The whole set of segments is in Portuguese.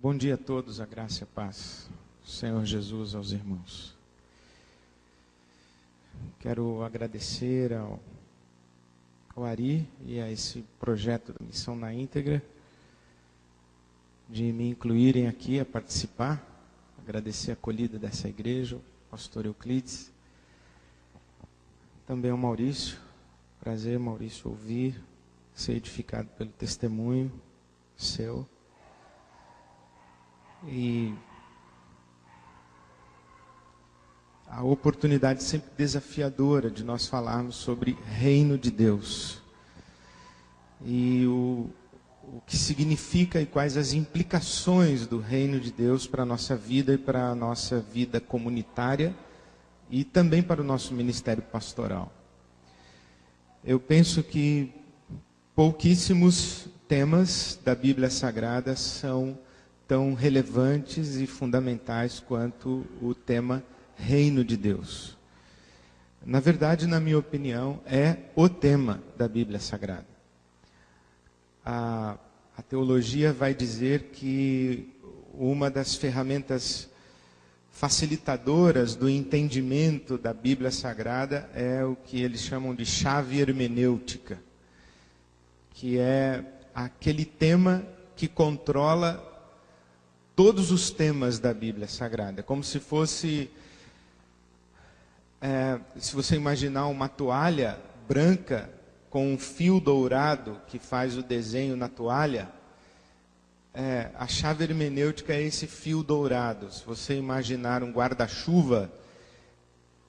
Bom dia a todos, a graça e a paz do Senhor Jesus aos irmãos. Quero agradecer ao Ari e a esse projeto da Missão na Íntegra de me incluírem aqui a participar. Agradecer a acolhida dessa igreja, o pastor Euclides. Também ao Maurício. Prazer, Maurício, ouvir, ser edificado pelo testemunho seu. E a oportunidade sempre desafiadora de nós falarmos sobre reino de Deus. E o que significa e quais as implicações do reino de Deus para a nossa vida e para a nossa vida comunitária e também para o nosso ministério pastoral. Eu penso que pouquíssimos temas da Bíblia Sagrada são tão relevantes e fundamentais quanto o tema Reino de Deus. Na verdade, na minha opinião, é o tema da Bíblia Sagrada. A teologia vai dizer que uma das ferramentas facilitadoras do entendimento da Bíblia Sagrada é o que eles chamam de chave hermenêutica, que é aquele tema que controla todos os temas da Bíblia Sagrada. Como se fosse, se você imaginar uma toalha branca com um fio dourado que faz o desenho na toalha, a chave hermenêutica é esse fio dourado. Se você imaginar um guarda-chuva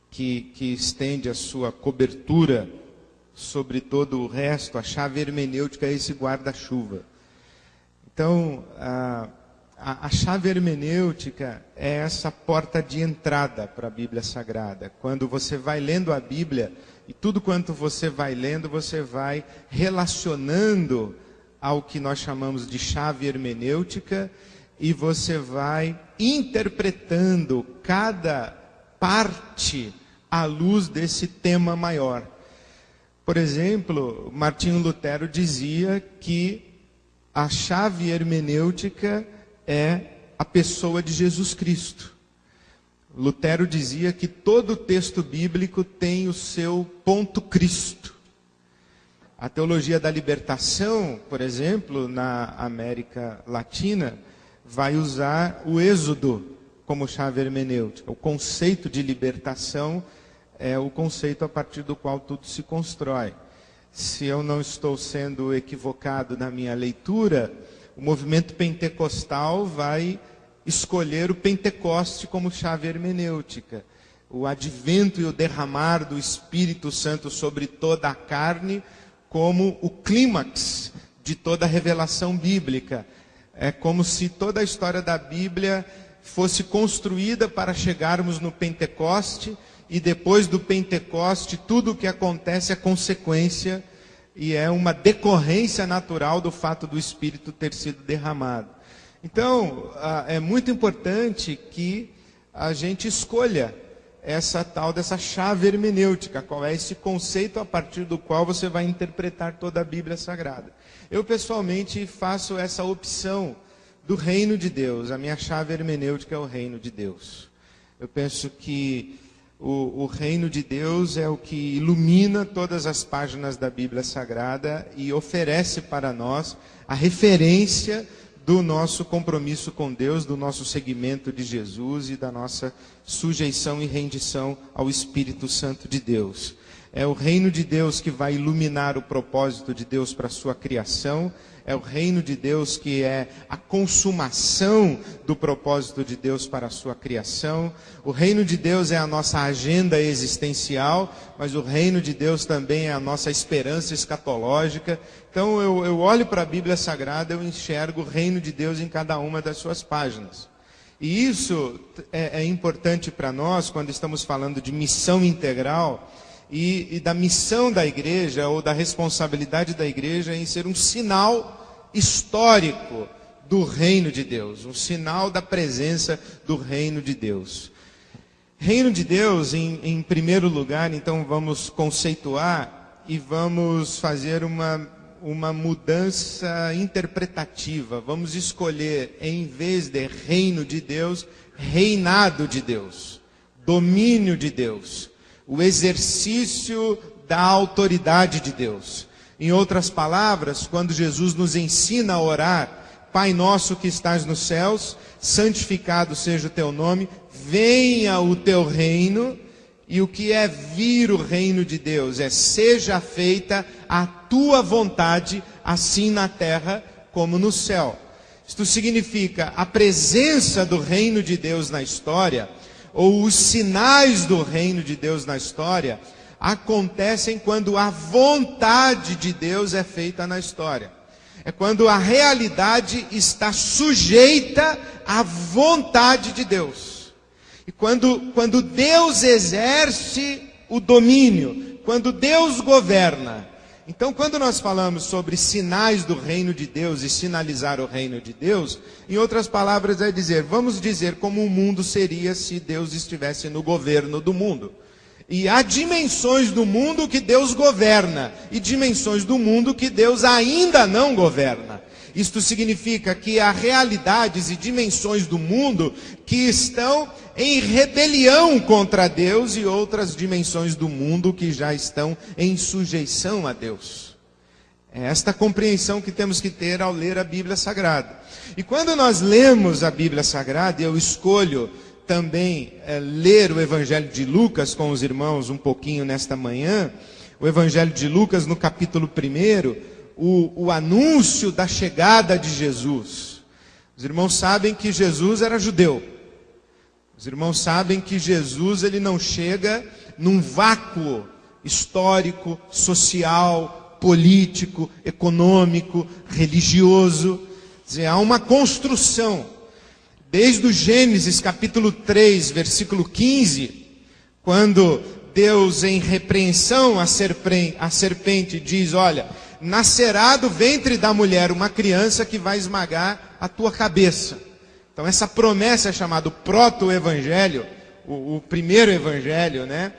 que estende a sua cobertura sobre todo o resto, a chave hermenêutica é esse guarda-chuva. Então, a chave hermenêutica é essa porta de entrada para a Bíblia Sagrada. Quando você vai lendo a Bíblia, e tudo quanto você vai lendo, você vai relacionando ao que nós chamamos de chave hermenêutica, e você vai interpretando cada parte à luz desse tema maior. Por exemplo, Martinho Lutero dizia que a chave hermenêutica é a pessoa de Jesus Cristo. Lutero dizia que todo texto bíblico tem o seu ponto Cristo. A teologia da libertação, por exemplo, na América Latina, vai usar o Êxodo como chave hermenêutica. O conceito de libertação é o conceito a partir do qual tudo se constrói. Se eu não estou sendo equivocado na minha leitura, o movimento pentecostal vai escolher o Pentecoste como chave hermenêutica. O advento e o derramar do Espírito Santo sobre toda a carne como o clímax de toda a revelação bíblica. É como se toda a história da Bíblia fosse construída para chegarmos no Pentecoste, e depois do Pentecoste tudo o que acontece é consequência e é uma decorrência natural do fato do Espírito ter sido derramado. Então, é muito importante que a gente escolha essa tal dessa chave hermenêutica, qual é esse conceito a partir do qual você vai interpretar toda a Bíblia Sagrada. Eu, pessoalmente, faço essa opção do reino de Deus. A minha chave hermenêutica é o reino de Deus. Eu penso que o reino de Deus é o que ilumina todas as páginas da Bíblia Sagrada e oferece para nós a referência do nosso compromisso com Deus, do nosso seguimento de Jesus e da nossa sujeição e rendição ao Espírito Santo de Deus. É o reino de Deus que vai iluminar o propósito de Deus para a sua criação. É o reino de Deus que é a consumação do propósito de Deus para a sua criação. O reino de Deus é a nossa agenda existencial, mas o reino de Deus também é a nossa esperança escatológica. Então eu olho para a Bíblia Sagrada, eu enxergo o reino de Deus em cada uma das suas páginas. E isso é importante para nós quando estamos falando de missão integral e da missão da igreja ou da responsabilidade da igreja em ser um sinal histórico do reino de Deus, um sinal da presença do reino de Deus. Reino de Deus, em primeiro lugar, então vamos conceituar e vamos fazer uma mudança interpretativa. Vamos escolher, em vez de reino de Deus, reinado de Deus, domínio de Deus, o exercício da autoridade de Deus. Em outras palavras, quando Jesus nos ensina a orar, Pai nosso que estás nos céus, santificado seja o teu nome, venha o teu reino. E o que é vir o reino de Deus? É seja feita a tua vontade, assim na terra como no céu. Isto significa a presença do reino de Deus na história, ou os sinais do reino de Deus na história, acontecem quando a vontade de Deus é feita na história. É quando a realidade está sujeita à vontade de Deus. E quando Deus exerce o domínio, quando Deus governa. Então, quando nós falamos sobre sinais do reino de Deus e sinalizar o reino de Deus, em outras palavras é dizer, vamos dizer como o mundo seria se Deus estivesse no governo do mundo. E há dimensões do mundo que Deus governa, e dimensões do mundo que Deus ainda não governa. Isto significa que há realidades e dimensões do mundo que estão em rebelião contra Deus e outras dimensões do mundo que já estão em sujeição a Deus. É esta compreensão que temos que ter ao ler a Bíblia Sagrada. E quando nós lemos a Bíblia Sagrada, eu escolho também ler o Evangelho de Lucas com os irmãos um pouquinho nesta manhã, o Evangelho de Lucas no capítulo 1, o anúncio da chegada de Jesus. Os irmãos sabem que Jesus era judeu. Os irmãos sabem que Jesus ele não chega num vácuo histórico, social, político, econômico, religioso. Quer dizer, há uma construção. Desde o Gênesis capítulo 3, versículo 15, quando Deus em repreensão à serpente diz, olha, nascerá do ventre da mulher uma criança que vai esmagar a tua cabeça. Então essa promessa é chamada proto-evangelho, o primeiro evangelho, né?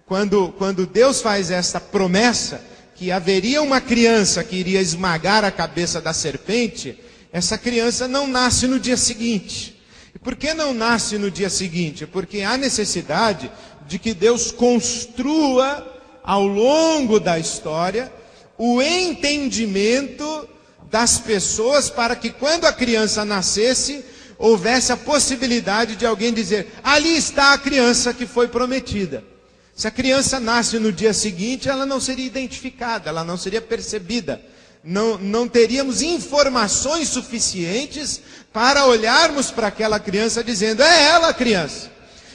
Quando Deus faz essa promessa, que haveria uma criança que iria esmagar a cabeça da serpente, essa criança não nasce no dia seguinte. E por que não nasce no dia seguinte? Porque há necessidade de que Deus construa ao longo da história o entendimento das pessoas para que quando a criança nascesse, houvesse a possibilidade de alguém dizer, ali está a criança que foi prometida. Se a criança nasce no dia seguinte, ela não seria identificada, ela não seria percebida. Não teríamos informações suficientes para olharmos para aquela criança dizendo, é ela a criança.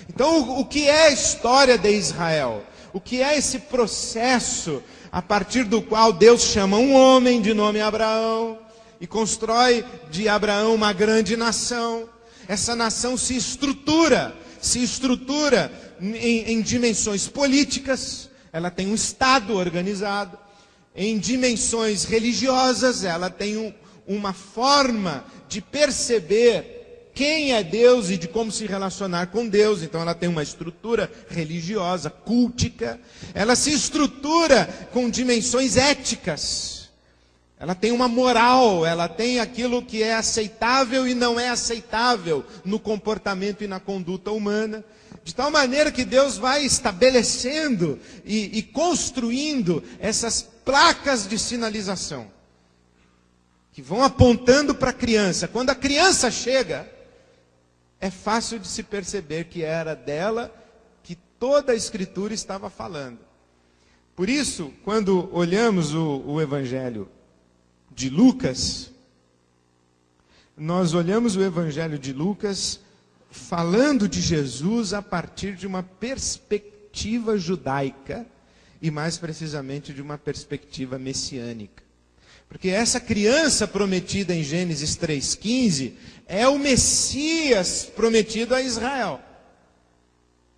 Então o que é a história de Israel? O que é esse processo a partir do qual Deus chama um homem de nome Abraão e constrói de Abraão uma grande nação? Essa nação se estrutura em dimensões políticas, ela tem um Estado organizado, em dimensões religiosas, ela tem uma forma de perceber quem é Deus e de como se relacionar com Deus. Então ela tem uma estrutura religiosa, cultica. Ela se estrutura com dimensões éticas. Ela tem uma moral, ela tem aquilo que é aceitável e não é aceitável no comportamento e na conduta humana. De tal maneira que Deus vai estabelecendo e construindo essas placas de sinalização, que vão apontando para a criança. Quando a criança chega, é fácil de se perceber que era dela que toda a Escritura estava falando. Por isso, quando olhamos o Evangelho de Lucas, nós olhamos o Evangelho de Lucas falando de Jesus a partir de uma perspectiva judaica e mais precisamente de uma perspectiva messiânica. Porque essa criança prometida em Gênesis 3,15 é o Messias prometido a Israel.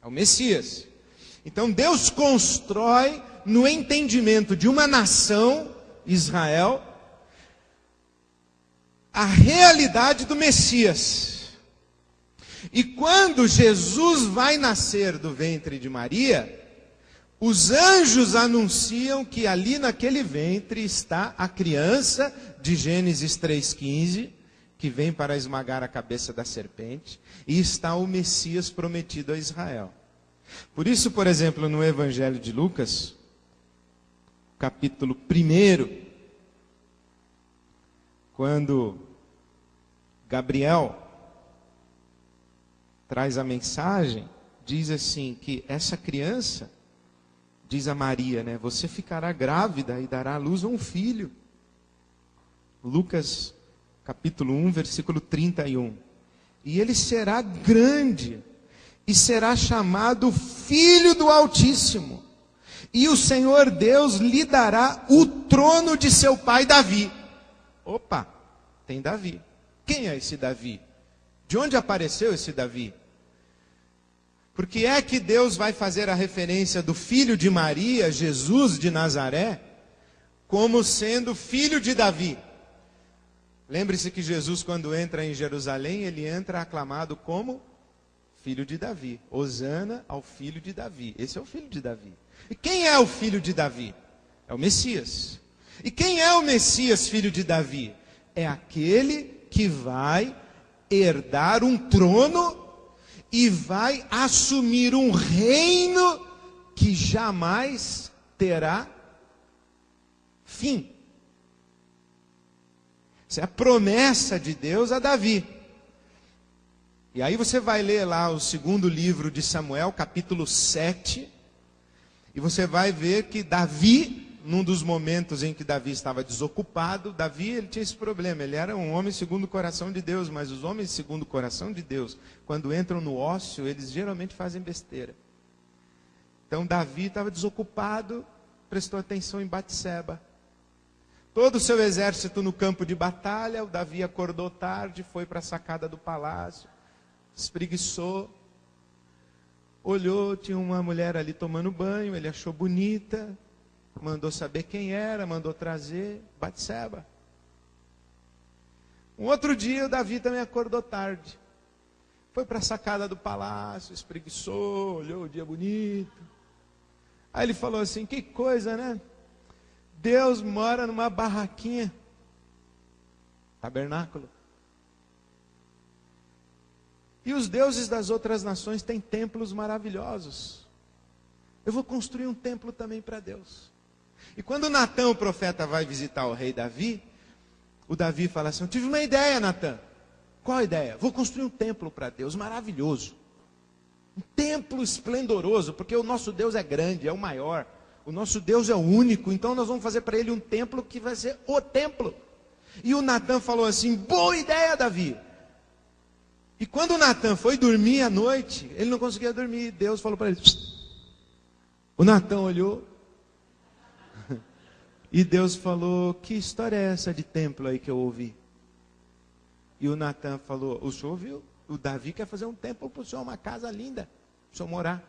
É o Messias. Então Deus constrói no entendimento de uma nação, Israel, a realidade do Messias. E quando Jesus vai nascer do ventre de Maria, os anjos anunciam que ali naquele ventre está a criança de Gênesis 3,15, que vem para esmagar a cabeça da serpente, e está o Messias prometido a Israel. Por isso, por exemplo, no Evangelho de Lucas, capítulo 1, quando Gabriel traz a mensagem, diz assim que essa criança, diz a Maria, né? Você ficará grávida e dará à luz a um filho. Lucas capítulo 1, versículo 31. E ele será grande e será chamado Filho do Altíssimo. E o Senhor Deus lhe dará o trono de seu pai Davi. Opa, tem Davi. Quem é esse Davi? De onde apareceu esse Davi? Por que é que Deus vai fazer a referência do filho de Maria, Jesus de Nazaré, como sendo filho de Davi? Lembre-se que Jesus, quando entra em Jerusalém, ele entra aclamado como filho de Davi. Hosana ao filho de Davi. Esse é o filho de Davi. E quem é o filho de Davi? É o Messias. E quem é o Messias, filho de Davi? É aquele que vai herdar um trono e vai assumir um reino que jamais terá fim. Essa é a promessa de Deus a Davi. E aí você vai ler lá o segundo livro de Samuel, capítulo 7, e você vai ver que Davi, num dos momentos em que Davi estava desocupado, Davi ele tinha esse problema, ele era um homem segundo o coração de Deus, mas os homens segundo o coração de Deus, quando entram no ócio, eles geralmente fazem besteira. Então Davi estava desocupado, prestou atenção em Batseba. Todo o seu exército no campo de batalha, o Davi acordou tarde, foi para a sacada do palácio, espreguiçou, olhou, tinha uma mulher ali tomando banho, ele achou bonita, mandou saber quem era, mandou trazer, Batseba. Um outro dia o Davi também acordou tarde, foi para a sacada do palácio, espreguiçou, olhou o dia bonito. Aí ele falou assim, que coisa, né? Deus mora numa barraquinha, tabernáculo. E os deuses das outras nações têm templos maravilhosos. Eu vou construir um templo também para Deus. E quando Natã, o profeta, vai visitar o rei Davi, o Davi fala assim, eu tive uma ideia, Natã. Qual a ideia? Vou construir um templo para Deus, maravilhoso. Um templo esplendoroso, porque o nosso Deus é grande, é o maior. O nosso Deus é o único, então nós vamos fazer para ele um templo que vai ser o templo. E o Natã falou assim, boa ideia, Davi. E quando o Natã foi dormir à noite, ele não conseguia dormir. Deus falou para ele, o Natã olhou, e Deus falou, que história é essa de templo aí que eu ouvi? E o Natã falou, o senhor ouviu? O Davi quer fazer um templo para o senhor, uma casa linda, para o senhor morar.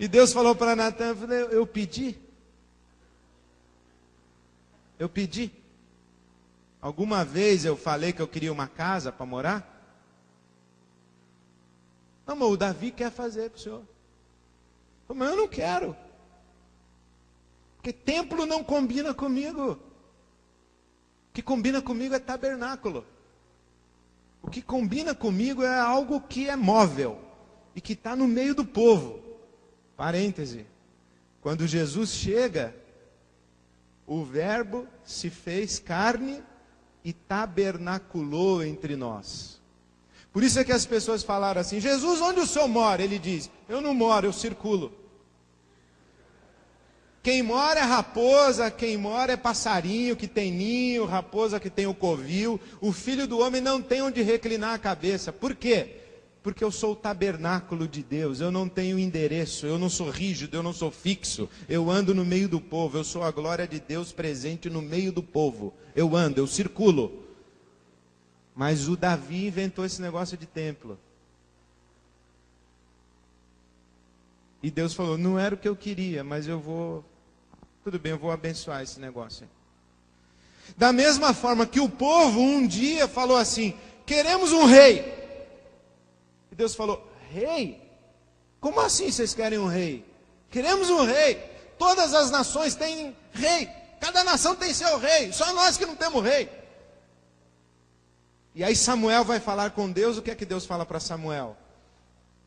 E Deus falou para Natã, eu pedi. Eu pedi. Alguma vez eu falei que eu queria uma casa para morar? Não, mas o Davi quer fazer para o senhor. Mas eu não quero. Porque templo não combina comigo. O que combina comigo é tabernáculo. O que combina comigo é algo que é móvel e que está no meio do povo. Parêntese, quando Jesus chega, o verbo se fez carne e tabernaculou entre nós. Por isso é que as pessoas falaram assim, Jesus, onde o senhor mora? Ele diz, eu não moro, eu circulo. Quem mora é raposa, quem mora é passarinho que tem ninho, raposa que tem o covil. O filho do homem não tem onde reclinar a cabeça. Por quê? Porque eu sou o tabernáculo de Deus, eu não tenho endereço, eu não sou rígido, eu não sou fixo, eu ando no meio do povo, eu sou a glória de Deus presente no meio do povo, eu ando, eu circulo. Mas o Davi inventou esse negócio de templo. E Deus falou, não era o que eu queria, mas eu vou, tudo bem, eu vou abençoar esse negócio aí. Da mesma forma que o povo um dia falou assim, queremos um rei. Deus falou, rei? Como assim vocês querem um rei? Queremos um rei. Todas as nações têm rei. Cada nação tem seu rei. Só nós que não temos rei. E aí Samuel vai falar com Deus. O que é que Deus fala para Samuel?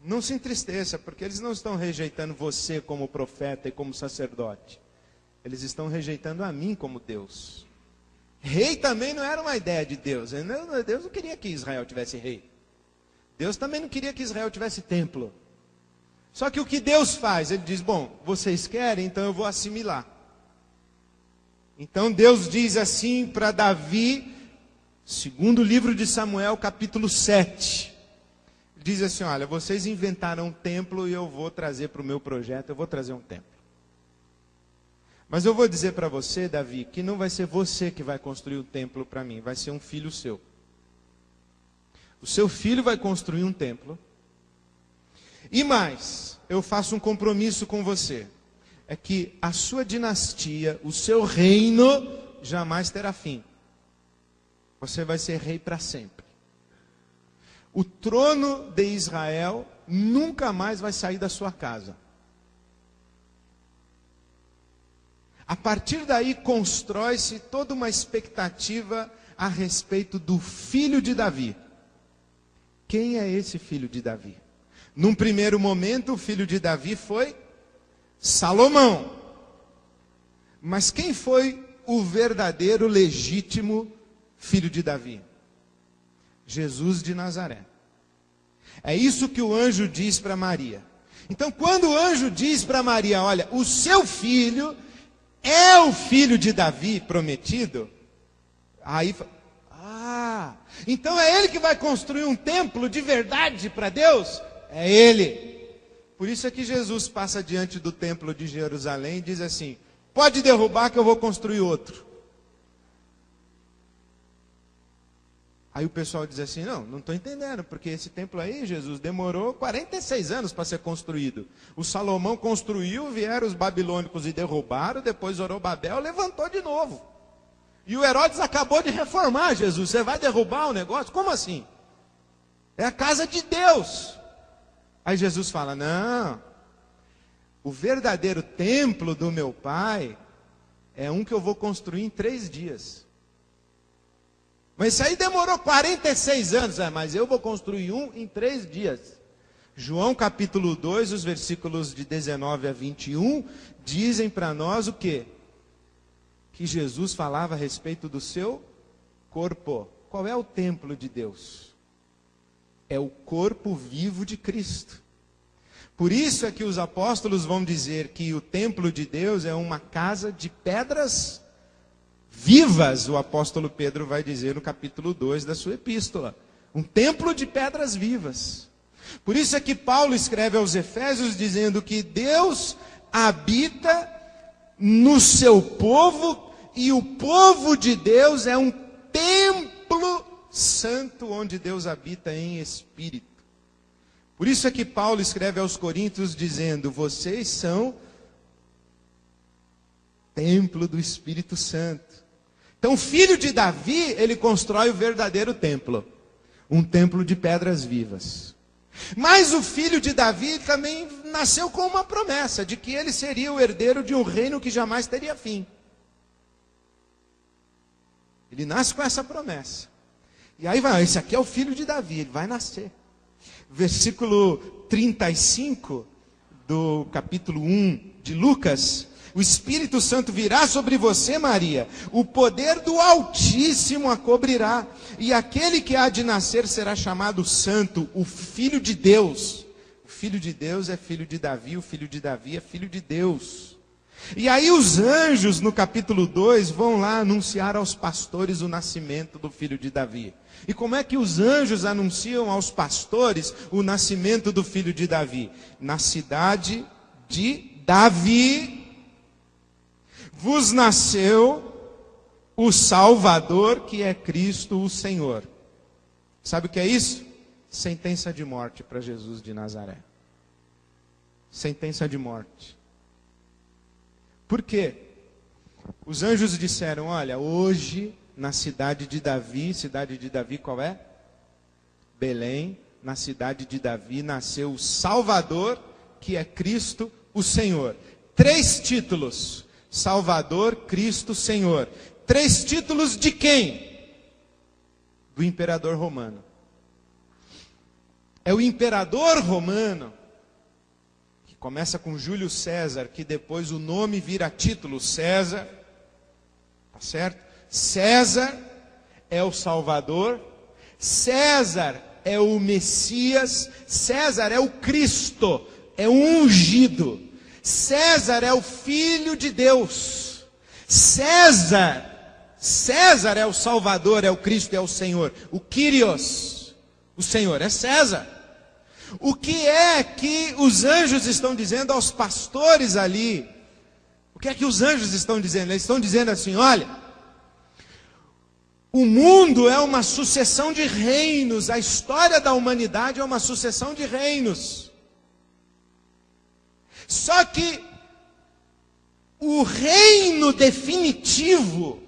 Não se entristeça, porque eles não estão rejeitando você como profeta e como sacerdote. Eles estão rejeitando a mim como Deus. Rei também não era uma ideia de Deus. Deus não queria que Israel tivesse rei. Deus também não queria que Israel tivesse templo. Só que o que Deus faz? Ele diz, bom, vocês querem, então eu vou assimilar. Então Deus diz assim para Davi, segundo livro de Samuel, capítulo 7. Diz assim, olha, vocês inventaram um templo e eu vou trazer para o meu projeto, eu vou trazer um templo. Mas eu vou dizer para você, Davi, que não vai ser você que vai construir o templo para mim, vai ser um filho seu. O seu filho vai construir um templo. E mais, eu faço um compromisso com você. É que a sua dinastia, o seu reino, jamais terá fim. Você vai ser rei para sempre. O trono de Israel nunca mais vai sair da sua casa. A partir daí constrói-se toda uma expectativa a respeito do filho de Davi. Quem é esse filho de Davi? Num primeiro momento, o filho de Davi foi Salomão. Mas quem foi o verdadeiro, legítimo filho de Davi? Jesus de Nazaré. É isso que o anjo diz para Maria. Então, quando o anjo diz para Maria, olha, o seu filho é o filho de Davi prometido, aí, então é ele que vai construir um templo de verdade para Deus? É ele. Por isso é que Jesus passa diante do templo de Jerusalém e diz assim, pode derrubar que eu vou construir outro. Aí o pessoal diz assim, não estou entendendo, porque esse templo aí, Jesus, demorou 46 anos para ser construído. O Salomão construiu, vieram os babilônicos e derrubaram, depois Zorobabel levantou de novo. E o Herodes acabou de reformar Jesus, você vai derrubar o negócio? Como assim? É a casa de Deus. Aí Jesus fala, não, o verdadeiro templo do meu pai é um que eu vou construir em 3 dias. Mas isso aí demorou 46 anos, mas eu vou construir um em 3 dias. João capítulo 2, os versículos de 19 a 21, dizem para nós o quê? Que Jesus falava a respeito do seu corpo. Qual é o templo de Deus? É o corpo vivo de Cristo. Por isso é que os apóstolos vão dizer que o templo de Deus é uma casa de pedras vivas, o apóstolo Pedro vai dizer no capítulo 2 da sua epístola. Um templo de pedras vivas. Por isso é que Paulo escreve aos Efésios dizendo que Deus habita no seu povo e o povo de Deus é um templo santo onde Deus habita em espírito. Por isso é que Paulo escreve aos Coríntios dizendo, vocês são templo do Espírito Santo. Então, o filho de Davi, ele constrói o verdadeiro templo. Um templo de pedras vivas. Mas o filho de Davi também nasceu com uma promessa, de que ele seria o herdeiro de um reino que jamais teria fim. Ele nasce com essa promessa. E aí vai, esse aqui é o filho de Davi, ele vai nascer. Versículo 35 do capítulo 1 de Lucas. O Espírito Santo virá sobre você, Maria. O poder do Altíssimo a cobrirá. E aquele que há de nascer será chamado Santo, o Filho de Deus. O Filho de Deus é filho de Davi, o Filho de Davi é filho de Deus. E aí os anjos, no capítulo 2, vão lá anunciar aos pastores o nascimento do filho de Davi. E como é que os anjos anunciam aos pastores o nascimento do filho de Davi? Na cidade de Davi vos nasceu o Salvador, que é Cristo o Senhor. Sabe o que é isso? Sentença de morte para Jesus de Nazaré. Sentença de morte. Por quê? Os anjos disseram, olha, hoje na cidade de Davi qual é? Belém, na cidade de Davi nasceu o Salvador, que é Cristo o Senhor. 3 títulos: Salvador, Cristo, Senhor. 3 títulos de quem? Do imperador romano. É o imperador romano, que começa com Júlio César, que depois o nome vira título César. Tá certo? César é o Salvador. César é o Messias. César é o Cristo, é o ungido. César é o Filho de Deus. César é o Salvador, é o Cristo, é o Senhor. O Kyrios, o Senhor, é César. O que é que os anjos estão dizendo aos pastores ali? O que é que os anjos estão dizendo? Eles estão dizendo assim: olha, o mundo é uma sucessão de reinos, a história da humanidade é uma sucessão de reinos. Só que o reino definitivo,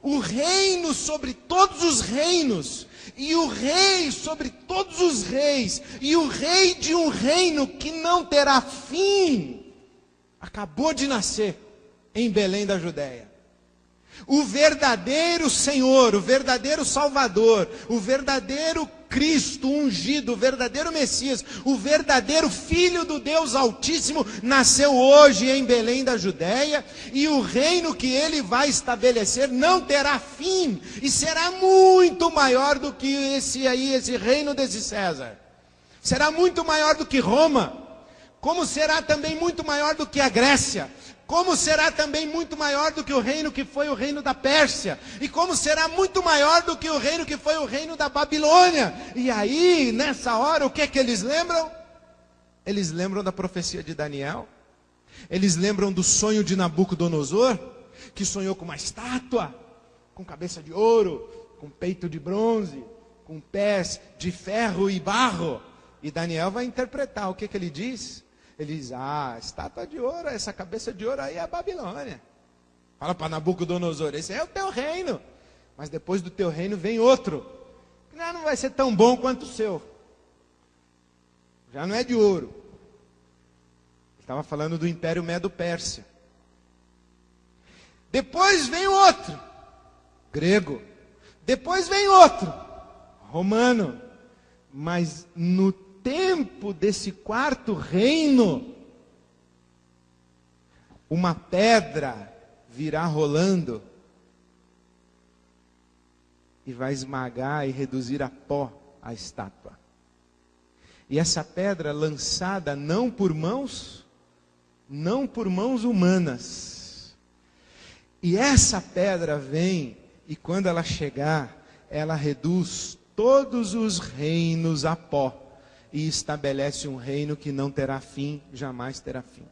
o reino sobre todos os reinos, e o rei sobre todos os reis, e o rei de um reino que não terá fim, acabou de nascer em Belém da Judéia. O verdadeiro Senhor, o verdadeiro Salvador, o verdadeiro Cristo ungido, o verdadeiro Messias, o verdadeiro Filho do Deus Altíssimo, nasceu hoje em Belém da Judéia, e o reino que ele vai estabelecer não terá fim, e será muito maior do que esse reino desse César. Será muito maior do que Roma, como será também muito maior do que a Grécia, como será também muito maior do que o reino que foi o reino da Pérsia, e como será muito maior do que o reino que foi o reino da Babilônia. E aí, nessa hora, o que é que eles lembram? Eles lembram da profecia de Daniel, eles lembram do sonho de Nabucodonosor, que sonhou com uma estátua, com cabeça de ouro, com peito de bronze, com pés de ferro e barro. E Daniel vai interpretar. O que é que ele diz? Ele diz: estátua de ouro, essa cabeça de ouro aí é a Babilônia. Fala para Nabucodonosor: esse é o teu reino, mas depois do teu reino vem outro, que não vai ser tão bom quanto o seu, já não é de ouro. Ele estava falando do Império Medo-Pérsia. Depois vem outro, grego. Depois vem outro, romano. Mas no tempo desse 4º reino, uma pedra virá rolando e vai esmagar e reduzir a pó a estátua. E essa pedra lançada não por mãos humanas. E essa pedra vem, e quando ela chegar, ela reduz todos os reinos a pó. E estabelece um reino que não terá fim, jamais terá fim.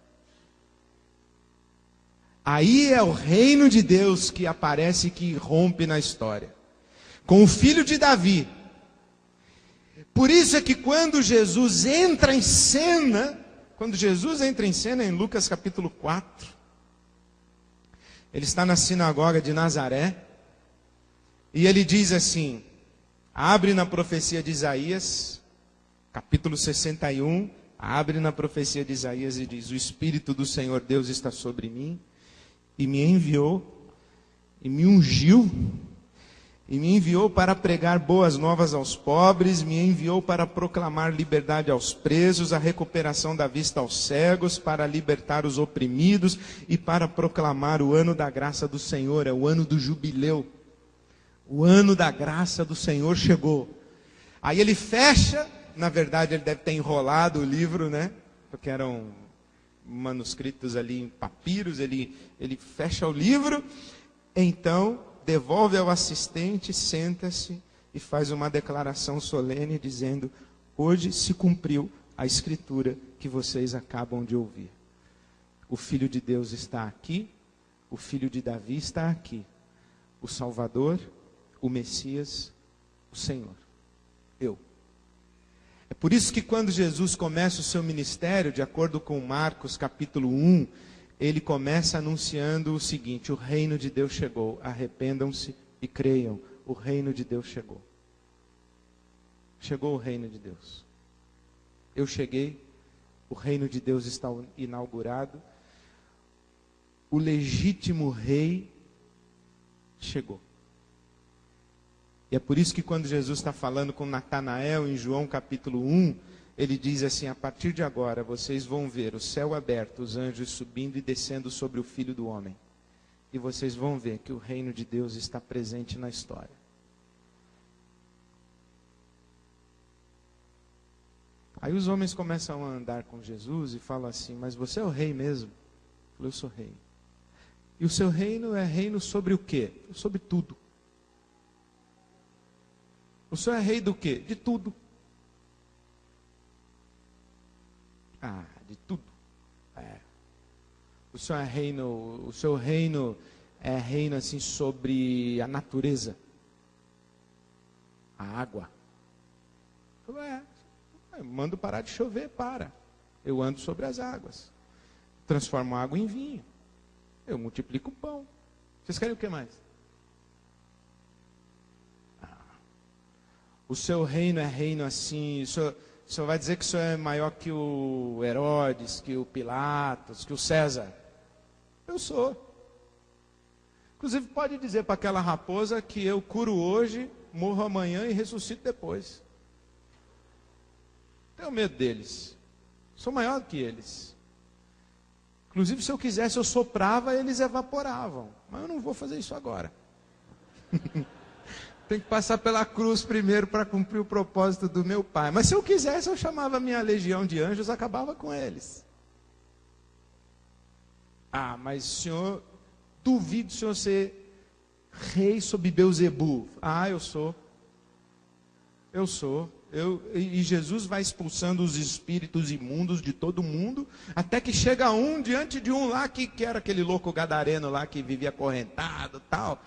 Aí é o reino de Deus que aparece, que rompe na história, com o filho de Davi. Por isso é que quando Jesus entra em cena em Lucas capítulo 4, ele está na sinagoga de Nazaré, e ele diz assim, abre na profecia de Isaías, capítulo 61, abre na profecia de Isaías e diz: o Espírito do Senhor Deus está sobre mim, e me enviou, e me ungiu, e me enviou para pregar boas novas aos pobres, me enviou para proclamar liberdade aos presos, a recuperação da vista aos cegos, para libertar os oprimidos, e para proclamar o ano da graça do Senhor, é o ano do jubileu. O ano da graça do Senhor chegou. Aí ele fecha. Na verdade, ele deve ter enrolado o livro, né? Porque eram manuscritos ali em papiros. Ele fecha o livro. Então, devolve ao assistente, senta-se e faz uma declaração solene dizendo: hoje se cumpriu a escritura que vocês acabam de ouvir. O Filho de Deus está aqui. O Filho de Davi está aqui. O Salvador, o Messias, o Senhor. Eu. É por isso que quando Jesus começa o seu ministério, de acordo com Marcos capítulo 1, ele começa anunciando o seguinte: o reino de Deus chegou, arrependam-se e creiam, o reino de Deus chegou. Chegou o reino de Deus. Eu cheguei O reino de Deus está inaugurado. O legítimo rei chegou. E é por isso que quando Jesus está falando com Natanael em João capítulo 1, ele diz assim: a partir de agora vocês vão ver o céu aberto, os anjos subindo e descendo sobre o Filho do Homem. E vocês vão ver que o reino de Deus está presente na história. Aí os homens começam a andar com Jesus e falam assim: mas você é o rei mesmo? Eu falei: eu sou rei. E o seu reino é reino sobre o quê? Sobre tudo. O senhor é rei do quê? De tudo. Ah, de tudo. É. O senhor é reino, o seu reino é reino assim sobre a natureza. A água. Eu mando parar de chover, para. Eu ando sobre as águas. Transformo a água em vinho. Eu multiplico o pão. Vocês querem o que mais? O seu reino é reino assim. O senhor vai dizer que o senhor é maior que o Herodes, que o Pilatos, que o César? Eu sou. Inclusive pode dizer para aquela raposa que eu curo hoje, morro amanhã e ressuscito depois. Tenho medo deles. Sou maior que eles. Inclusive, se eu quisesse, eu soprava, eles evaporavam. Mas eu não vou fazer isso agora. Tem que passar pela cruz primeiro para cumprir o propósito do meu Pai. Mas se eu quisesse, eu chamava a minha legião de anjos, acabava com eles. Ah, mas senhor, duvido o senhor ser rei sob Beelzebu. Ah, eu sou. Eu sou. E Jesus vai expulsando os espíritos imundos de todo mundo, até que chega um diante de um lá que era aquele louco gadareno lá que vivia acorrentado, tal.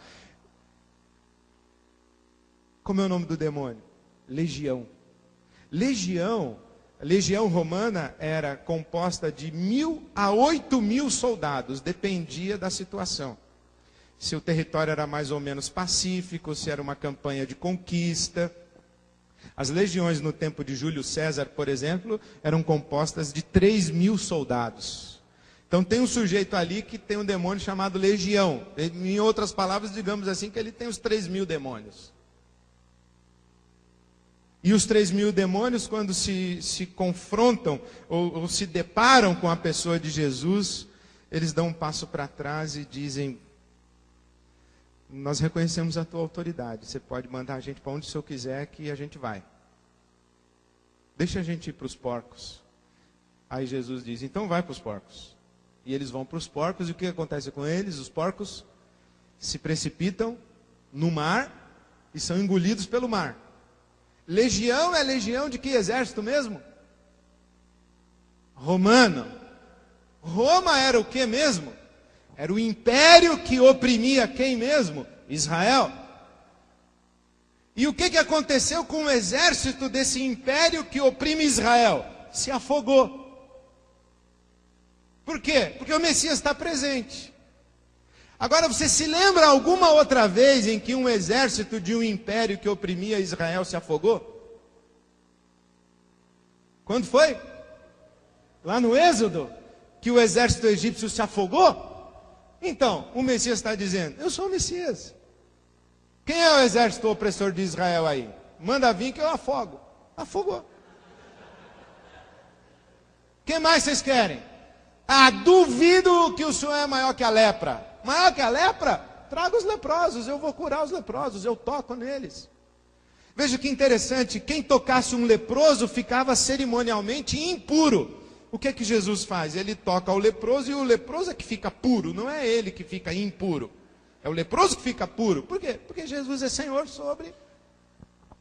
Como é o nome do demônio? Legião. A legião romana era composta de 1.000 a 8.000 soldados, dependia da situação. Se o território era mais ou menos pacífico, se era uma campanha de conquista. As legiões no tempo de Júlio César, por exemplo, eram compostas de 3.000 soldados. Então tem um sujeito ali que tem um demônio chamado legião. Em outras palavras, digamos assim, que ele tem os 3.000 demônios. E os 3.000 demônios, quando se confrontam ou se deparam com a pessoa de Jesus, eles dão um passo para trás e dizem: nós reconhecemos a tua autoridade, você pode mandar a gente para onde o senhor quiser que a gente vai. Deixa a gente ir para os porcos. Aí Jesus diz: então vai para os porcos. E eles vão para os porcos, e o que acontece com eles? Os porcos se precipitam no mar e são engolidos pelo mar. Legião é legião de que exército mesmo? Romano. Roma era o que mesmo? Era o império que oprimia quem mesmo? Israel. E o que aconteceu com o exército desse império que oprime Israel? Se afogou. Por quê? Porque o Messias está presente. Agora, você se lembra alguma outra vez em que um exército de um império que oprimia Israel se afogou? Quando foi? Lá no Êxodo, que o exército egípcio se afogou? Então, o Messias está dizendo: eu sou o Messias. Quem é o exército opressor de Israel aí? Manda vir que eu afogo. Afogou. Quem mais vocês querem? Ah, duvido que o senhor é maior que a lepra. Maior que a lepra? Traga os leprosos, eu vou curar os leprosos, eu toco neles. Veja que interessante, quem tocasse um leproso ficava cerimonialmente impuro. O que Jesus faz? Ele toca o leproso e o leproso é que fica puro, não é ele que fica impuro. É o leproso que fica puro. Por quê? Porque Jesus é Senhor sobre.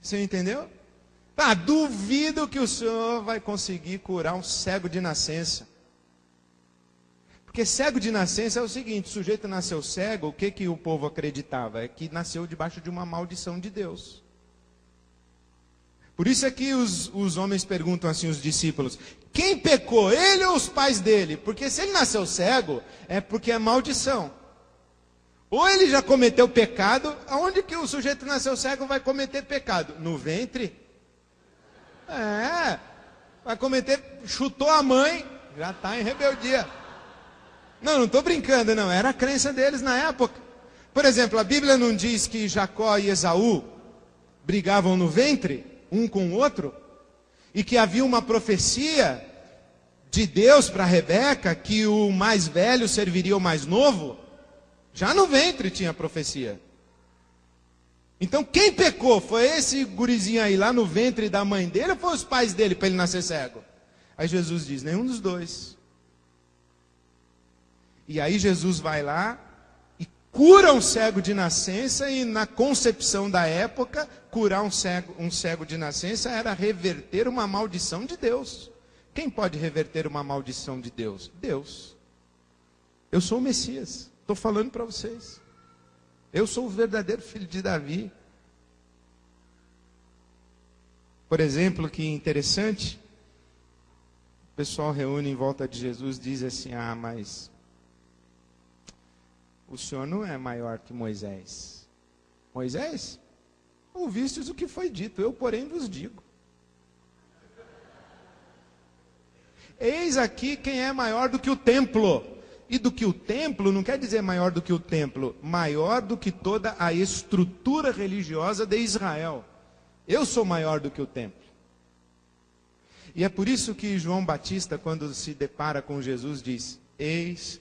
Você entendeu? Ah, duvido que o senhor vai conseguir curar um cego de nascença. Porque cego de nascença é o seguinte: o sujeito nasceu cego, o que o povo acreditava? É que nasceu debaixo de uma maldição de Deus. Por isso é que os homens perguntam assim, os discípulos: quem pecou, ele ou os pais dele? Porque se ele nasceu cego, é porque é maldição. Ou ele já cometeu pecado. Aonde que o sujeito nasceu cego vai cometer pecado? No ventre? Vai cometer, chutou a mãe, já está em rebeldia. Não estou brincando, não. Era a crença deles na época. Por exemplo, a Bíblia não diz que Jacó e Esaú brigavam no ventre, um com o outro? E que havia uma profecia de Deus para Rebeca, que o mais velho serviria o mais novo? Já no ventre tinha profecia. Então quem pecou? Foi esse gurizinho aí lá no ventre da mãe dele ou foi os pais dele para ele nascer cego? Aí Jesus diz, nenhum dos dois. E aí Jesus vai lá e cura um cego de nascença, e na concepção da época, curar um cego de nascença era reverter uma maldição de Deus. Quem pode reverter uma maldição de Deus? Deus. Eu sou o Messias, estou falando para vocês. Eu sou o verdadeiro filho de Davi. Por exemplo, que interessante, o pessoal reúne em volta de Jesus e diz assim, mas o senhor não é maior que Moisés. Moisés? Ouvistes o que foi dito, eu porém vos digo. Eis aqui quem é maior do que o templo. E do que o templo não quer dizer maior do que o templo, maior do que toda a estrutura religiosa de Israel. Eu sou maior do que o templo. E é por isso que João Batista, quando se depara com Jesus, diz, eis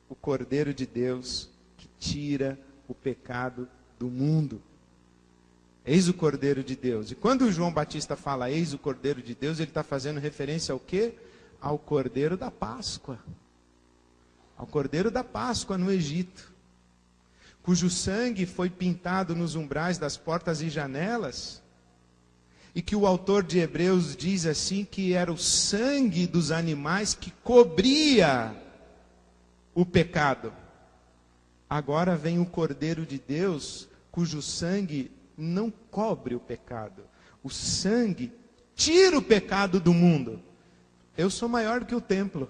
o Cordeiro de Deus que tira o pecado do mundo. Eis o Cordeiro de Deus. E quando João Batista fala eis o Cordeiro de Deus, ele está fazendo referência ao quê? Ao Cordeiro da Páscoa. Ao Cordeiro da Páscoa no Egito, cujo sangue foi pintado nos umbrais das portas e janelas, e que o autor de Hebreus diz assim, que era o sangue dos animais que cobria o pecado. Agora vem o Cordeiro de Deus, cujo sangue não cobre o pecado. O sangue tira o pecado do mundo. Eu sou maior do que o templo.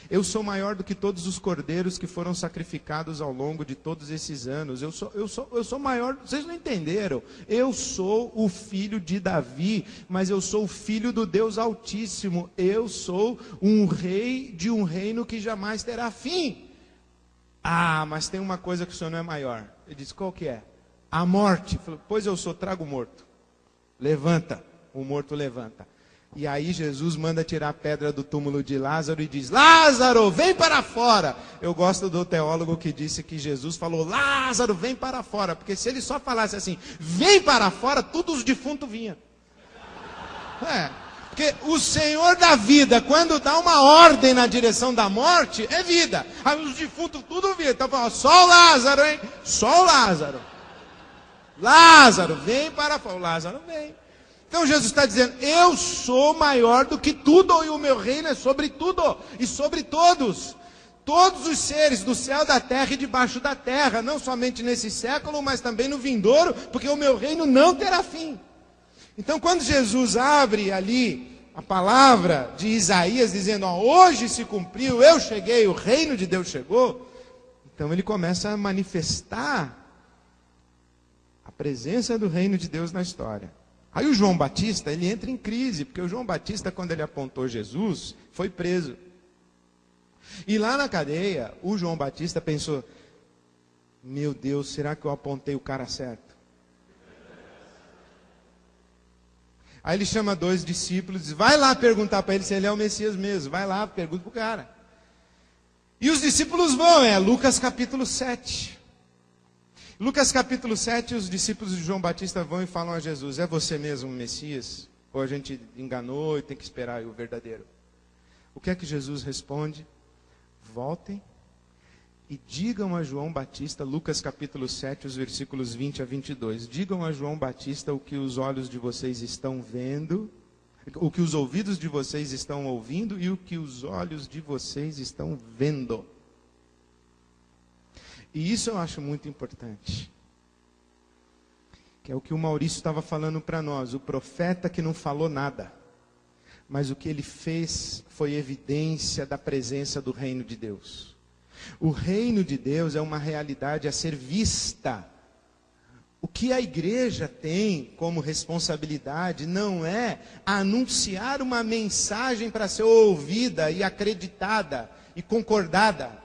Eu sou maior do que todos os cordeiros que foram sacrificados ao longo de todos esses anos. Eu sou maior, vocês não entenderam. Eu sou o filho de Davi, mas eu sou o filho do Deus Altíssimo. Eu sou um rei de um reino que jamais terá fim. Mas tem uma coisa que o senhor não é maior. Ele disse, qual que é? A morte. Falou, pois eu sou, traga o morto. Levanta, o morto levanta. E aí Jesus manda tirar a pedra do túmulo de Lázaro e diz, Lázaro, vem para fora. Eu gosto do teólogo que disse que Jesus falou, Lázaro, vem para fora. Porque se ele só falasse assim, vem para fora, todos os defuntos vinham. Porque o Senhor da vida, quando dá uma ordem na direção da morte, é vida. Aí os defuntos tudo vinham. Então falando, só o Lázaro, hein? Só o Lázaro. Lázaro, vem para fora. O Lázaro vem. Então Jesus está dizendo, eu sou maior do que tudo, e o meu reino é sobre tudo, e sobre todos. Todos os seres do céu, da terra e debaixo da terra, não somente nesse século, mas também no vindouro, porque o meu reino não terá fim. Então quando Jesus abre ali a palavra de Isaías, dizendo, hoje se cumpriu, eu cheguei, o reino de Deus chegou, então ele começa a manifestar a presença do reino de Deus na história. Aí o João Batista, ele entra em crise, porque o João Batista, quando ele apontou Jesus, foi preso. E lá na cadeia, o João Batista pensou, meu Deus, será que eu apontei o cara certo? Aí ele chama 2 discípulos e diz, vai lá perguntar para ele se ele é o Messias mesmo. Vai lá, pergunta para o cara. E os discípulos vão, Lucas capítulo 7. Lucas capítulo 7, os discípulos de João Batista vão e falam a Jesus, é você mesmo o Messias? Ou a gente enganou e tem que esperar o verdadeiro? O que é que Jesus responde? Voltem e digam a João Batista, Lucas capítulo 7, os versículos 20 a 22. Digam a João Batista o que os olhos de vocês estão vendo, o que os ouvidos de vocês estão ouvindo e o que os olhos de vocês estão vendo. E isso eu acho muito importante. Que é o que o Maurício estava falando para nós. O profeta que não falou nada. Mas o que ele fez foi evidência da presença do reino de Deus. O reino de Deus é uma realidade a ser vista. O que a igreja tem como responsabilidade não é anunciar uma mensagem para ser ouvida e acreditada e concordada.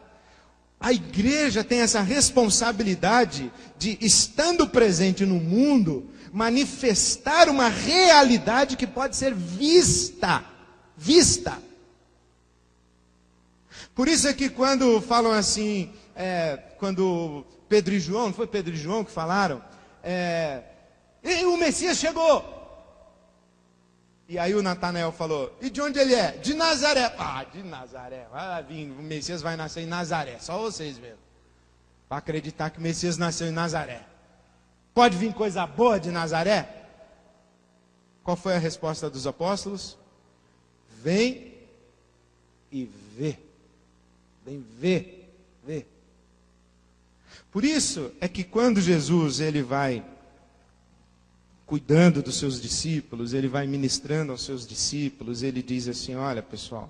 A igreja tem essa responsabilidade de, estando presente no mundo, manifestar uma realidade que pode ser vista. Por isso é que quando falam assim, quando Pedro e João, não foi Pedro e João que falaram? E o Messias chegou. E aí o Natanael falou, e de onde ele é? De Nazaré. De Nazaré, vai vir, o Messias vai nascer em Nazaré, só vocês mesmo. Para acreditar que o Messias nasceu em Nazaré. Pode vir coisa boa de Nazaré? Qual foi a resposta dos apóstolos? Vem e vê. Vem ver, vê. Por isso é que quando Jesus ele vai cuidando dos seus discípulos, ele vai ministrando aos seus discípulos, ele diz assim, olha pessoal,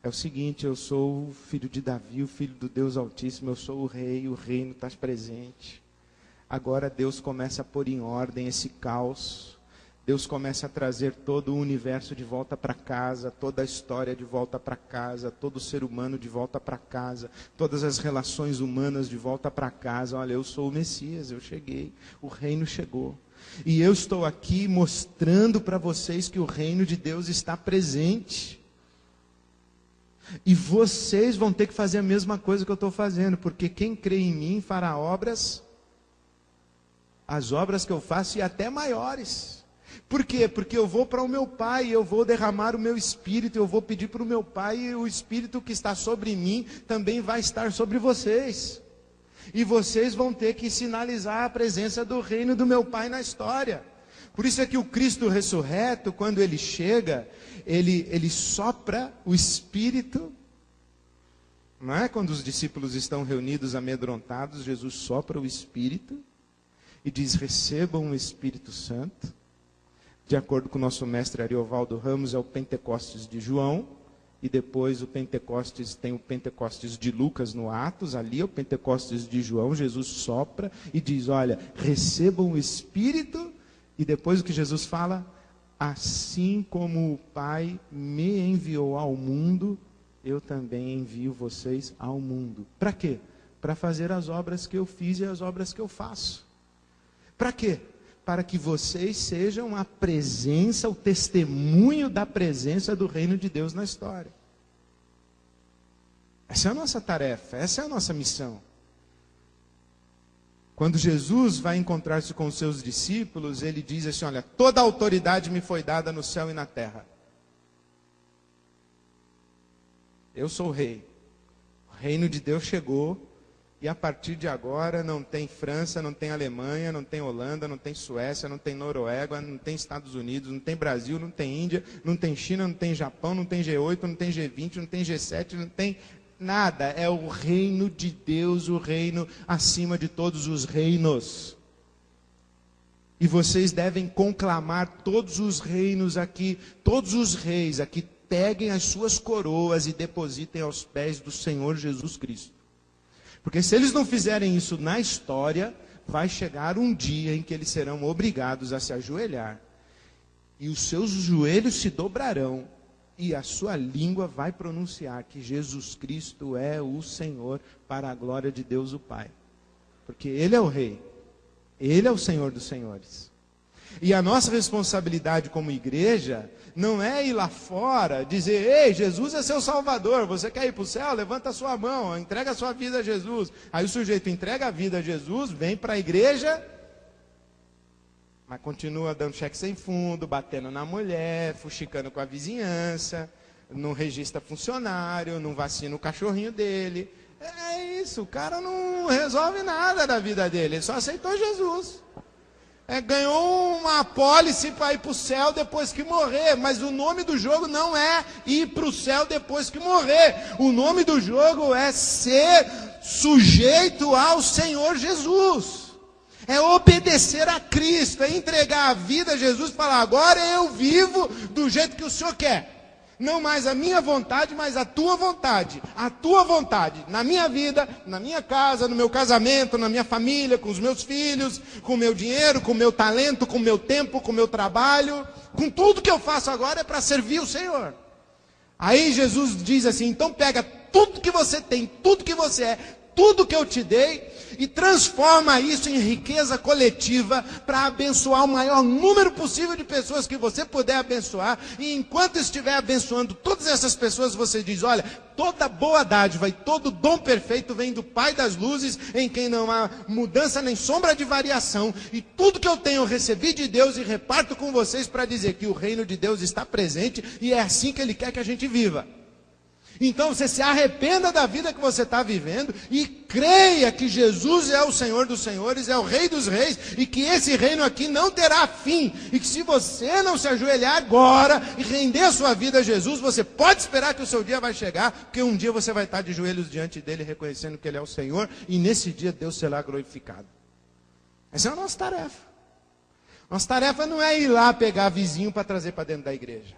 é o seguinte, eu sou o filho de Davi, o filho do Deus Altíssimo, eu sou o rei, o reino está presente. Agora Deus começa a pôr em ordem esse caos, Deus começa a trazer todo o universo de volta para casa, toda a história de volta para casa, todo o ser humano de volta para casa, todas as relações humanas de volta para casa. Olha, eu sou o Messias, eu cheguei, o reino chegou. E eu estou aqui mostrando para vocês que o reino de Deus está presente. E vocês vão ter que fazer a mesma coisa que eu estou fazendo, porque quem crê em mim fará obras, as obras que eu faço e até maiores. Por quê? Porque eu vou para o meu Pai, eu vou derramar o meu Espírito, eu vou pedir para o meu Pai, e o Espírito que está sobre mim também vai estar sobre vocês. E vocês vão ter que sinalizar a presença do reino do meu Pai na história. Por isso é que o Cristo ressurreto, quando ele chega, ele sopra o Espírito. Não é? Quando os discípulos estão reunidos amedrontados, Jesus sopra o Espírito e diz, recebam o Espírito Santo. De acordo com o nosso mestre Ariovaldo Ramos, é o Pentecostes de João. E depois o Pentecostes, tem o Pentecostes de Lucas no Atos, ali é o Pentecostes de João, Jesus sopra e diz, olha, recebam o Espírito, e depois o que Jesus fala, assim como o Pai me enviou ao mundo, eu também envio vocês ao mundo. Para quê? Para fazer as obras que eu fiz e as obras que eu faço. Para quê? Para que vocês sejam a presença, o testemunho da presença do reino de Deus na história. Essa é a nossa tarefa, essa é a nossa missão. Quando Jesus vai encontrar-se com os seus discípulos, ele diz assim, olha, toda a autoridade me foi dada no céu e na terra. Eu sou o rei. O reino de Deus chegou. E a partir de agora não tem França, não tem Alemanha, não tem Holanda, não tem Suécia, não tem Noruega, não tem Estados Unidos, não tem Brasil, não tem Índia, não tem China, não tem Japão, não tem G8, não tem G20, não tem G7, não tem nada. É o reino de Deus, o reino acima de todos os reinos. E vocês devem conclamar todos os reinos aqui, todos os reis aqui, peguem as suas coroas e depositem aos pés do Senhor Jesus Cristo. Porque se eles não fizerem isso na história, vai chegar um dia em que eles serão obrigados a se ajoelhar. E os seus joelhos se dobrarão. E a sua língua vai pronunciar que Jesus Cristo é o Senhor para a glória de Deus o Pai. Porque Ele é o Rei. Ele é o Senhor dos Senhores. E a nossa responsabilidade como igreja não é ir lá fora dizer, ei, Jesus é seu Salvador, você quer ir para o céu? Levanta a sua mão, entrega a sua vida a Jesus. Aí o sujeito entrega a vida a Jesus, vem para a igreja, mas continua dando cheque sem fundo, batendo na mulher, fuxicando com a vizinhança, não registra funcionário, não vacina o cachorrinho dele. É isso, o cara não resolve nada da vida dele, ele só aceitou Jesus. Ganhou uma apólice para ir para o céu depois que morrer, mas o nome do jogo não é ir para o céu depois que morrer. O nome do jogo é ser sujeito ao Senhor Jesus. É obedecer a Cristo, é entregar a vida a Jesus e falar, agora eu vivo do jeito que o Senhor quer. Não mais a minha vontade, mas a tua vontade. A tua vontade. Na minha vida, na minha casa, no meu casamento, na minha família, com os meus filhos, com o meu dinheiro, com o meu talento, com o meu tempo, com o meu trabalho. Com tudo que eu faço agora é para servir o Senhor. Aí Jesus diz assim, então pega tudo que você tem, tudo que você é, tudo que eu te dei, e transforma isso em riqueza coletiva para abençoar o maior número possível de pessoas que você puder abençoar. E enquanto estiver abençoando todas essas pessoas, você diz, olha, toda boa dádiva e todo dom perfeito vem do Pai das luzes, em quem não há mudança nem sombra de variação. E tudo que eu tenho eu recebi de Deus e reparto com vocês para dizer que o reino de Deus está presente e é assim que Ele quer que a gente viva. Então você se arrependa da vida que você está vivendo e creia que Jesus é o Senhor dos senhores, é o Rei dos reis, e que esse reino aqui não terá fim, e que se você não se ajoelhar agora e render a sua vida a Jesus, você pode esperar que o seu dia vai chegar, porque um dia você vai estar de joelhos diante dele, reconhecendo que ele é o Senhor, e nesse dia Deus será glorificado. Essa é a nossa tarefa. Nossa tarefa não é ir lá pegar vizinho para trazer para dentro da igreja.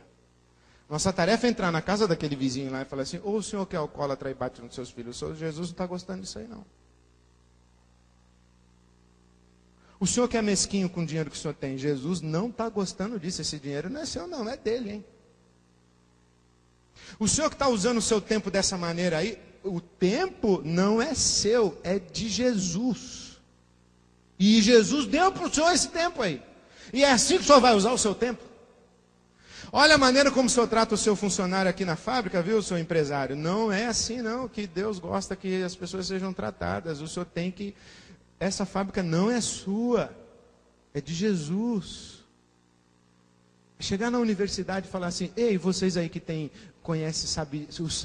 Nossa tarefa é entrar na casa daquele vizinho lá e falar assim, ou o senhor que é alcoólatra e bate nos seus filhos, o senhor Jesus não está gostando disso aí não. O senhor que é mesquinho com o dinheiro que o senhor tem, Jesus não está gostando disso, esse dinheiro não é seu não, é dele, hein? O senhor que está usando o seu tempo dessa maneira aí, o tempo não é seu, é de Jesus. E Jesus deu para o senhor esse tempo aí. E é assim que o senhor vai usar o seu tempo. Olha a maneira como o senhor trata o seu funcionário aqui na fábrica, viu, seu empresário? Não é assim não, que Deus gosta que as pessoas sejam tratadas. O senhor tem que... Essa fábrica não é sua, é de Jesus. Chegar na universidade e falar assim, ei, vocês aí que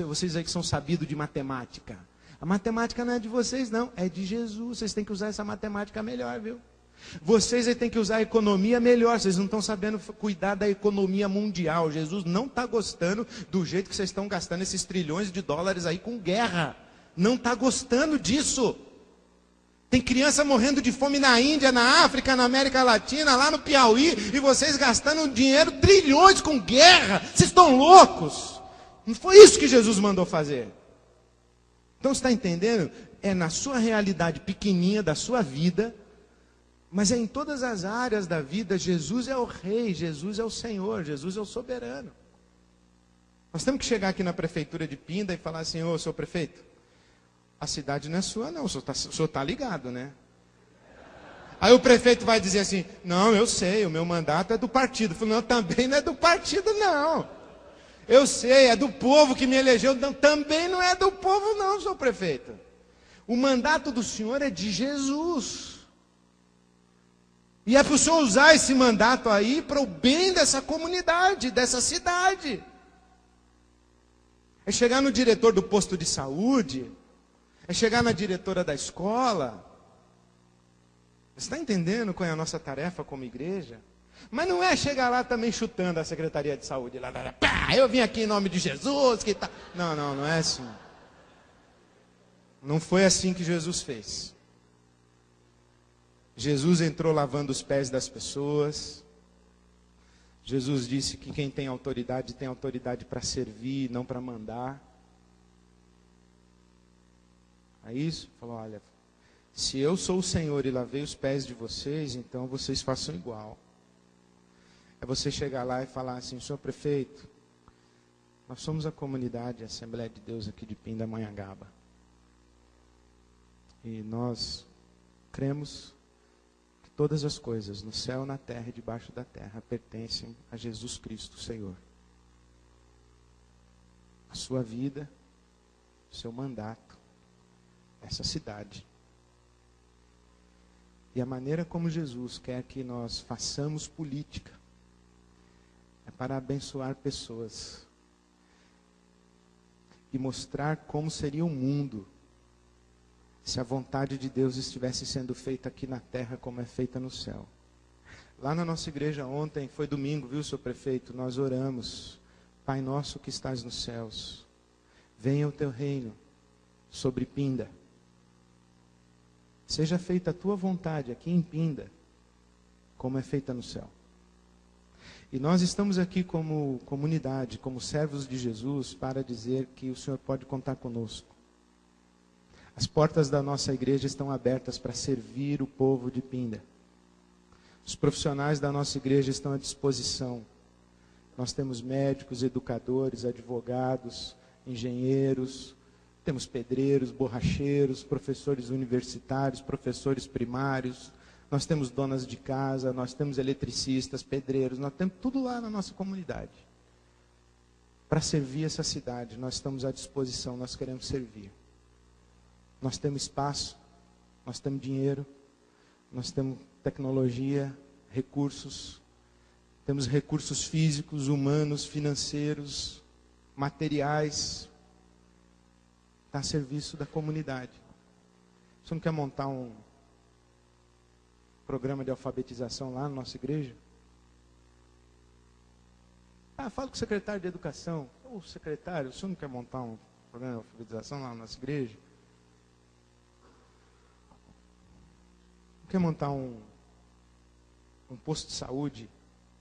vocês aí que são sabidos de matemática. A matemática não é de vocês não, é de Jesus. Vocês têm que usar essa matemática melhor, viu? Vocês aí têm que usar a economia melhor. Vocês não estão sabendo cuidar da economia mundial. Jesus não está gostando do jeito que vocês estão gastando esses trilhões de dólares aí com guerra. Não está gostando disso. Tem criança morrendo de fome na Índia, na África, na América Latina, lá no Piauí, e vocês gastando dinheiro, trilhões com guerra. Vocês estão loucos. Não foi isso que Jesus mandou fazer. Então você está entendendo? É na sua realidade pequenininha da sua vida, mas é em todas as áreas da vida. Jesus é o Rei, Jesus é o Senhor, Jesus é o soberano. Nós temos que chegar aqui na prefeitura de Pinda e falar assim, ô, seu prefeito, a cidade não é sua não, o senhor está ligado, né? Aí o prefeito vai dizer assim, não, eu sei, o meu mandato é do partido. Eu falo, não, também não é do partido não. Eu sei, é do povo que me elegeu. Não, também não é do povo não, senhor prefeito. O mandato do senhor é de Jesus. E é para o senhor usar esse mandato aí para o bem dessa comunidade, dessa cidade. É chegar no diretor do posto de saúde, é chegar na diretora da escola. Você está entendendo qual é a nossa tarefa como igreja? Mas não é chegar lá também chutando a Secretaria de Saúde. Lá, pá, eu vim aqui em nome de Jesus. Que tá... Não é assim. Não foi assim que Jesus fez. Jesus entrou lavando os pés das pessoas. Jesus disse que quem tem autoridade para servir, não para mandar. Aí isso, falou, olha, se eu sou o Senhor e lavei os pés de vocês, então vocês façam igual. É você chegar lá e falar assim, senhor prefeito, nós somos a comunidade, a Assembleia de Deus aqui de Pindamonhangaba. E nós cremos que todas as coisas, no céu, na terra e debaixo da terra, pertencem a Jesus Cristo, Senhor. A sua vida, o seu mandato, essa cidade. E a maneira como Jesus quer que nós façamos política é para abençoar pessoas e mostrar como seria o mundo se a vontade de Deus estivesse sendo feita aqui na terra como é feita no céu. Lá na nossa igreja ontem, foi domingo, viu, senhor prefeito? Nós oramos, Pai nosso que estás nos céus, venha o teu reino sobre Pinda. Seja feita a tua vontade aqui em Pinda, como é feita no céu. E nós estamos aqui como comunidade, como servos de Jesus, para dizer que o Senhor pode contar conosco. As portas da nossa igreja estão abertas para servir o povo de Pinda. Os profissionais da nossa igreja estão à disposição. Nós temos médicos, educadores, advogados, engenheiros, temos pedreiros, borracheiros, professores universitários, professores primários, nós temos donas de casa, nós temos eletricistas, pedreiros, nós temos tudo lá na nossa comunidade. Para servir essa cidade, nós estamos à disposição, nós queremos servir. Nós temos espaço, nós temos dinheiro, nós temos tecnologia, recursos, temos recursos físicos, humanos, financeiros, materiais, está a serviço da comunidade. Você não quer montar um programa de alfabetização lá na nossa igreja? Fala com o secretário de educação. Ô, secretário, o senhor não quer montar um programa de alfabetização lá na nossa igreja? Não quer montar um posto de saúde,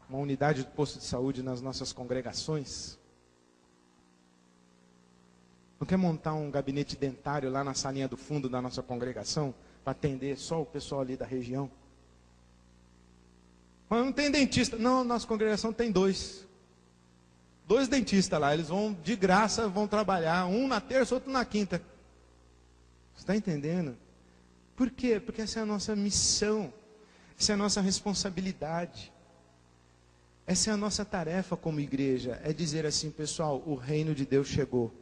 uma unidade de posto de saúde nas nossas congregações? Não quer montar um gabinete dentário lá na salinha do fundo da nossa congregação, para atender só o pessoal ali da região? Mas não tem dentista. Não, nossa congregação tem dois dentistas lá, eles vão de graça, vão trabalhar, um na terça, outro na quinta. Você está entendendo? Por quê? Porque essa é a nossa missão, essa é a nossa responsabilidade, essa é a nossa tarefa como igreja, é dizer assim, pessoal, o reino de Deus chegou.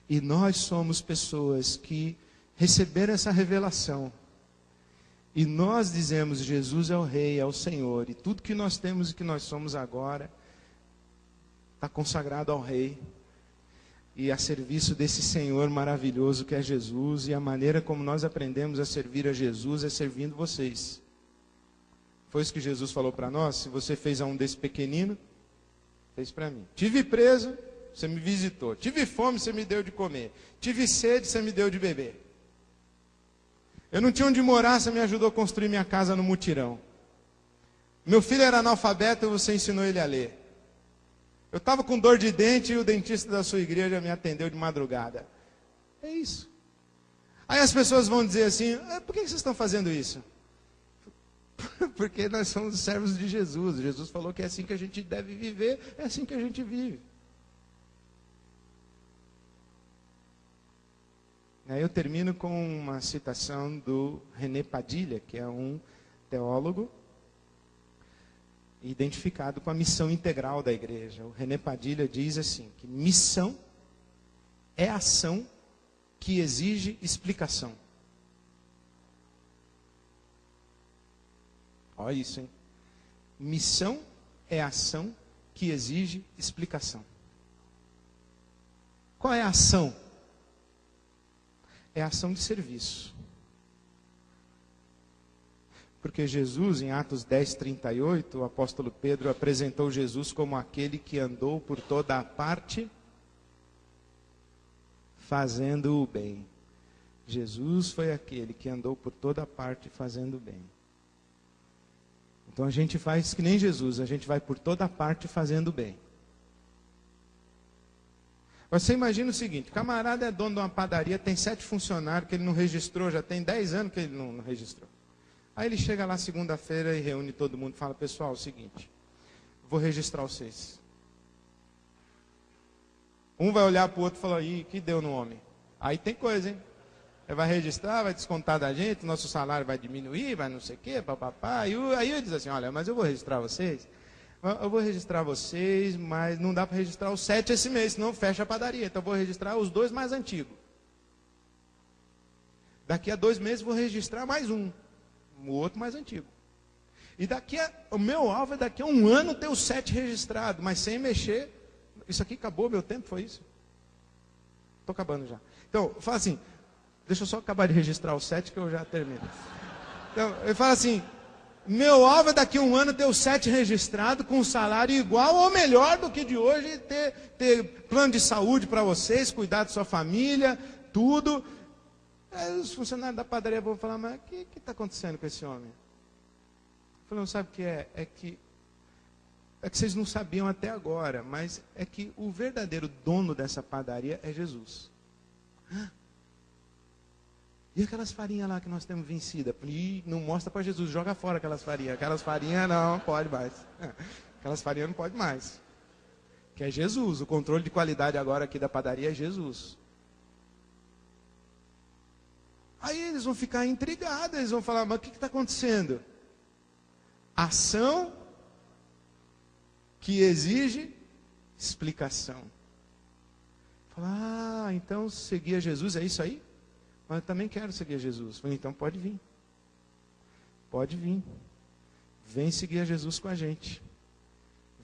E nós somos pessoas que receberam essa revelação. E nós dizemos, Jesus é o Rei, é o Senhor. E tudo que nós temos e que nós somos agora está consagrado ao Rei. E a serviço desse Senhor maravilhoso que é Jesus. E a maneira como nós aprendemos a servir a Jesus é servindo vocês. Foi isso que Jesus falou para nós. Se você fez a um desse pequenino, fez para mim. Tive preso, você me visitou. Tive fome, você me deu de comer. Tive sede, você me deu de beber. Eu não tinha onde morar, você me ajudou a construir minha casa no mutirão. Meu filho era analfabeto e você ensinou ele a ler. Eu estava com dor de dente e o dentista da sua igreja me atendeu de madrugada. É isso. Aí as pessoas vão dizer assim, por que vocês estão fazendo isso? Porque nós somos servos de Jesus. Jesus falou que é assim que a gente deve viver, é assim que a gente vive. Aí eu termino com uma citação do René Padilha, que é um teólogo identificado com a missão integral da igreja. O René Padilha diz assim, que missão é ação que exige explicação. Olha isso, hein? Missão é ação que exige explicação. Qual é a ação? É a ação de serviço. Porque Jesus, em Atos 10:38, o apóstolo Pedro apresentou Jesus como aquele que andou por toda a parte fazendo o bem. Jesus foi aquele que andou por toda a parte fazendo o bem. Então a gente faz que nem Jesus, a gente vai por toda a parte fazendo o bem. Você imagina o seguinte, o camarada é dono de uma padaria, tem 7 funcionários que ele não registrou, já tem 10 anos que ele não registrou. Aí ele chega lá segunda-feira e reúne todo mundo e fala, pessoal, é o seguinte, vou registrar vocês. Um vai olhar para o outro e falar, ih, que deu no homem? Aí tem coisa, hein? Ele vai registrar, vai descontar da gente, nosso salário vai diminuir, vai não sei o quê, papapá. Aí ele diz assim, olha, mas eu vou registrar vocês. Eu vou registrar vocês, mas não dá para registrar os 7 esse mês, senão fecha a padaria. Então eu vou registrar os 2 mais antigos. Daqui a 2 meses vou registrar mais um, o outro mais antigo. E o meu alvo é daqui a 1 ano ter os 7 registrados, mas sem mexer. Isso aqui acabou meu tempo, foi isso? Estou acabando já. Então, fala assim, deixa eu só acabar de registrar os 7 que eu já termino. Então, ele fala assim, meu alvo é daqui a 1 ano ter os 7 registrados com um salário igual ou melhor do que de hoje, ter plano de saúde para vocês, cuidar da sua família, tudo. Aí os funcionários da padaria vão falar, mas o que está acontecendo com esse homem? Eu falei, não sabe o que é? É que É que vocês não sabiam até agora, mas é que o verdadeiro dono dessa padaria é Jesus. E aquelas farinhas lá que nós temos vencida? Ih, não mostra para Jesus, joga fora aquelas farinhas. Aquelas farinhas não pode mais. Aquelas farinhas não pode mais. Que é Jesus. O controle de qualidade agora aqui da padaria é Jesus. Aí eles vão ficar intrigados, eles vão falar, mas o que está acontecendo? Ação que exige explicação. Falar, então seguir a Jesus é isso aí? Mas eu também quero seguir a Jesus. Falei, então pode vir. Pode vir. Vem seguir a Jesus com a gente.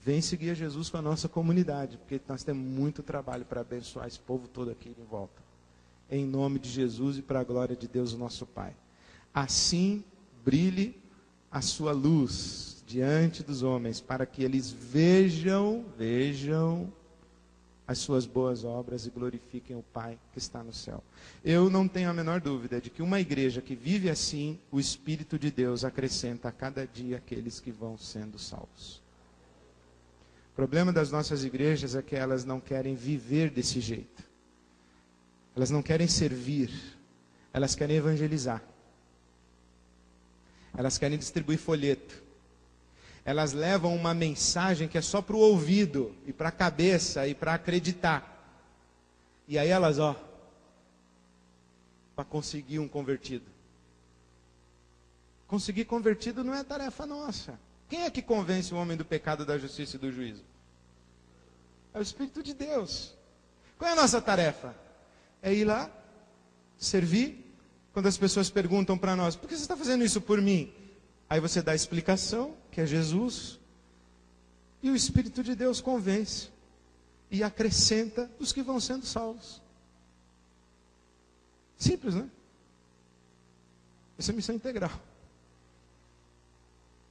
Vem seguir a Jesus com a nossa comunidade. Porque nós temos muito trabalho para abençoar esse povo todo aqui em volta. Em nome de Jesus e para a glória de Deus, o nosso Pai. Assim brilhe a sua luz diante dos homens, para que eles vejam as suas boas obras e glorifiquem o Pai que está no céu. Eu não tenho a menor dúvida de que uma igreja que vive assim, o Espírito de Deus acrescenta a cada dia aqueles que vão sendo salvos. O problema das nossas igrejas é que elas não querem viver desse jeito. Elas não querem servir, elas querem evangelizar. Elas querem distribuir folheto. Elas levam uma mensagem que é só para o ouvido, e para a cabeça, e para acreditar. E aí elas, para conseguir um convertido. Conseguir convertido não é tarefa nossa. Quem é que convence o homem do pecado, da justiça e do juízo? É o Espírito de Deus. Qual é a nossa tarefa? É ir lá, servir. Quando as pessoas perguntam para nós, por que você está fazendo isso por mim? Aí você dá a explicação, que é Jesus, e o Espírito de Deus convence e acrescenta os que vão sendo salvos. Simples, né? Isso é missão integral.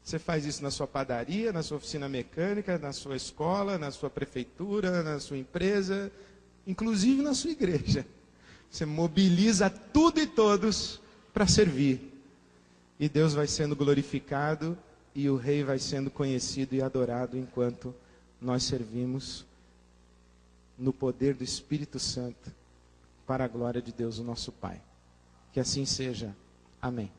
Você faz isso na sua padaria, na sua oficina mecânica, na sua escola, na sua prefeitura, na sua empresa, inclusive na sua igreja. Você mobiliza tudo e todos para servir. E Deus vai sendo glorificado e o Rei vai sendo conhecido e adorado enquanto nós servimos no poder do Espírito Santo para a glória de Deus, o nosso Pai. Que assim seja. Amém.